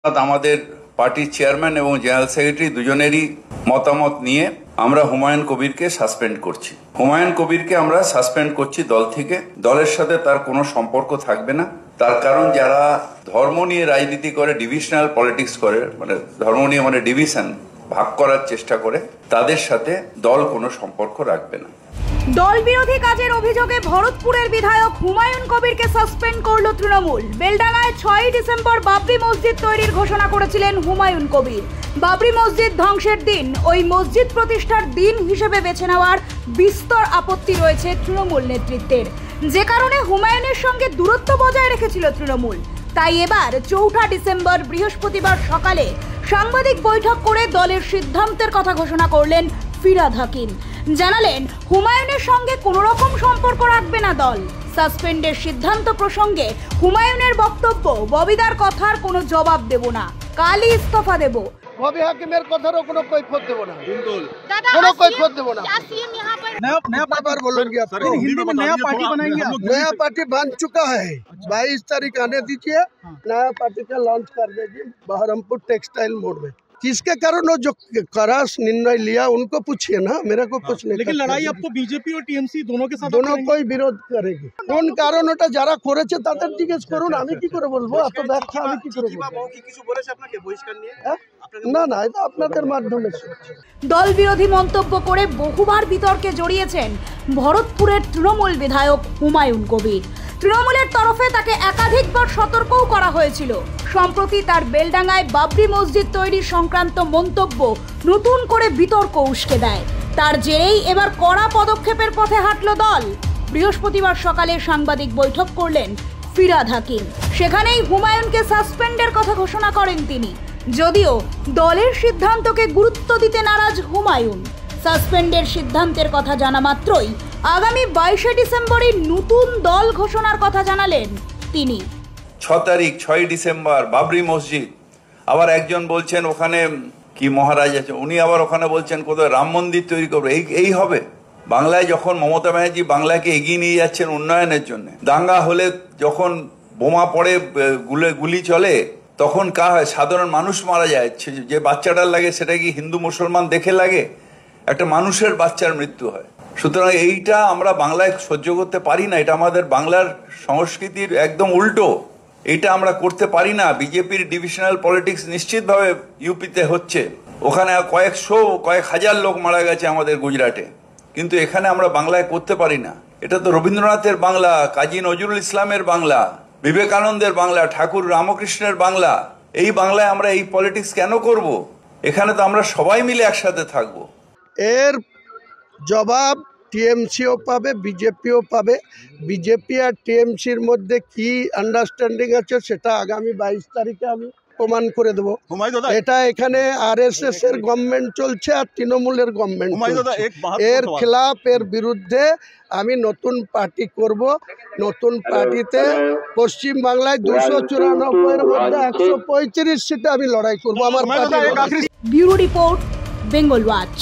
আমাদের পার্টির চেয়ারম্যান এবং জেনারেল সেক্রেটারি দুজনেরই মতামত নিয়ে আমরা হুমায়ুন কবিরকে সাসপেন্ড করছি। হুমায়ুন কবিরকে আমরা সাসপেন্ড করছি দল থেকে। দলের সাথে তার কোনো সম্পর্ক থাকবে না। তার কারণ যারা ধর্ম নিয়ে রাজনীতি করে, ডিভিশনাল পলিটিক্স করে, মানে ধর্ম নিয়ে মানে ডিভিশন ভাগ করার চেষ্টা করে, তাদের সাথে দল কোনো সম্পর্ক রাখবে না। দল বিরোধী কাজের অভিযোগে ভরতপুরের বিধায়ক হুমায়ুন কবিরকে সাসপেন্ড করল তৃণমূল। বেলডাঙ্গায় 6 ডিসেম্বর বাবরি মসজিদ তৈরির ঘোষণা করেছিলেন হুমায়ুন কবির। বাবরি মসজিদ ধ্বংসের দিন ওই মসজিদ প্রতিষ্ঠার দিন হিসেবে বেছে নেওয়ার বিস্তর আপত্তি রয়েছে তৃণমূল নেতৃত্বের, যে কারণে হুমায়ুনের সঙ্গে দূরত্ব বজায় রেখেছিল তৃণমূল। তাই এবার 4 ডিসেম্বর বৃহস্পতিবার সকালে সাংবাদিক বৈঠক করে দলের সিদ্ধান্তের কথা ঘোষণা করলেন ফিরহাদ হাকিম। জানালেন হুমায়ুনের সঙ্গে কোনো রকম সম্পর্ক রাখবে না দল। সাসপেন্ডের সিদ্ধান্ত প্রসঙ্গে হুমায়ুনের বক্তব্য, ববিদার কথার কোনো জবাব দেব না, কালই ইস্তফা দেব। बॉबी हाकिमेर কথারও কোনো কৈফিয়ত দেব না, কোনো কৈফিয়ত দেব না। नया बार बोलेंगे आप हिंदी में नया पार्टी बनाएंगे। नया पार्टी बन चुका है, 22 तारीख आने दीजिए, नया पार्टी का लॉन्च कर देगी बहरमपुर टेक्सटाइल मोड़ में। किसके कारण वो जो करास निर्णय लिया उनको पूछिए ना, मेरे को कुछ नहीं। लेकिन लड़ाई अब तो बीजेपी और टीएमसी दोनों के साथ, दोनों कोई विरोध करेगी। কোন কারণ ওটা যারা করেছে তাদের জিজ্ঞেস করুন, আমি কি করে বলবো? এত ব্যাখ্যা আমি কি করে বলবো? কিছু বলেছে আপনাকে বহিষ্কার নিয়ে? না না, এটা আপনাদের মাধ্যমে। দল বিরোধী মন্তব্য করে বহুবার বিতর্কে জড়িয়েছেন ভরতপুরের তৃণমূল বিধায়ক হুমায়ুন কবির। তৃণমূলের তরফে তাকে একাধিকবার সতর্কও করা হয়েছিল। সম্প্রতি তার বেলডাঙ্গায় বাবরি মসজিদ তৈরি সংক্রান্ত মন্তব্য নতুন করে বিতর্ক উস্কে দেয়। তার জেরেই এবার কড়া পদক্ষেপের পথে হাঁটল দল। বৃহস্পতিবার সকালে সাংবাদিক বৈঠক করলেন ফিরহাদ হাকিম। সেখানেই হুমায়ুনকে সাসপেন্ডের কথা ঘোষণা করেন তিনি। যদিও দলের সিদ্ধান্তকে গুরুত্ব দিতে নারাজ হুমায়ুন। সাসপেন্ডের সিদ্ধান্তের কথা জানা মাত্রই আগামী 22 ডিসেম্বরই নতুন দল ঘোষণার কথা জানালেন তিনি। 6 ডিসেম্বর বাবরি মসজিদ, আবার একজন বলছেন ওখানে কি মহারাজ আছে, উনি আবার ওখানে বলছেন কোথাও রাম মন্দির তৈরি করবে। এই হবে বাংলায়? যখন মমতা ব্যানার্জি বাংলাকে এগিয়ে নিয়ে যাচ্ছেন উন্নয়নের জন্য, দাঙ্গা হলে যখন বোমা পড়ে, গুলি চলে, তখন কা হয়? সাধারণ মানুষ মারা যায়। যে বাচ্চাটার লাগে সেটা কি হিন্দু মুসলমান দেখে লাগে? একটা মানুষের বাচ্চার মৃত্যু হয়। সুতরাং এইটা আমরা বাংলায় সহ্য করতে পারি না। এটা আমাদের বাংলার সংস্কৃতির একদম উল্টো। এইটা আমরা করতে পারি না। বিজেপির ডিভিশনাল পলিটিক্স নিশ্চিতভাবে ইউপিতে হচ্ছে। ওখানে কয়েক হাজার লোক মারা গেছে আমাদের গুজরাটে, কিন্তু এখানে আমরা বাংলায় করতে পারি না। এটা তো রবীন্দ্রনাথের বাংলা, কাজী নজরুল ইসলামের বাংলা, বিবেকানন্দের বাংলা, ঠাকুর রামকৃষ্ণের বাংলা। এই বাংলায় আমরা এই পলিটিক্স কেন করব? এখানে তো আমরা সবাই মিলে একসাথে থাকবো। এর জবাব টিএমসিও পাবে, বিজেপিও পাবে। বিজেপি আর টিএমসির মধ্যে কি আন্ডারস্ট্যান্ডিং আছে সেটা আগামী 22 তারিখে আমি প্রমাণ করে দেবো। এটা এখানে আরএসএস এর গভর্নমেন্ট চলছে আর তৃণমূলের গভর্নমেন্ট, এর খেলাফ, এর বিরুদ্ধে আমি নতুন পার্টি করব। নতুন পার্টিতে পশ্চিম বাংলায় 294 এর মধ্যে 135 সিটে আমি লড়াই করব আমার party. Bureau report, Bengal watch.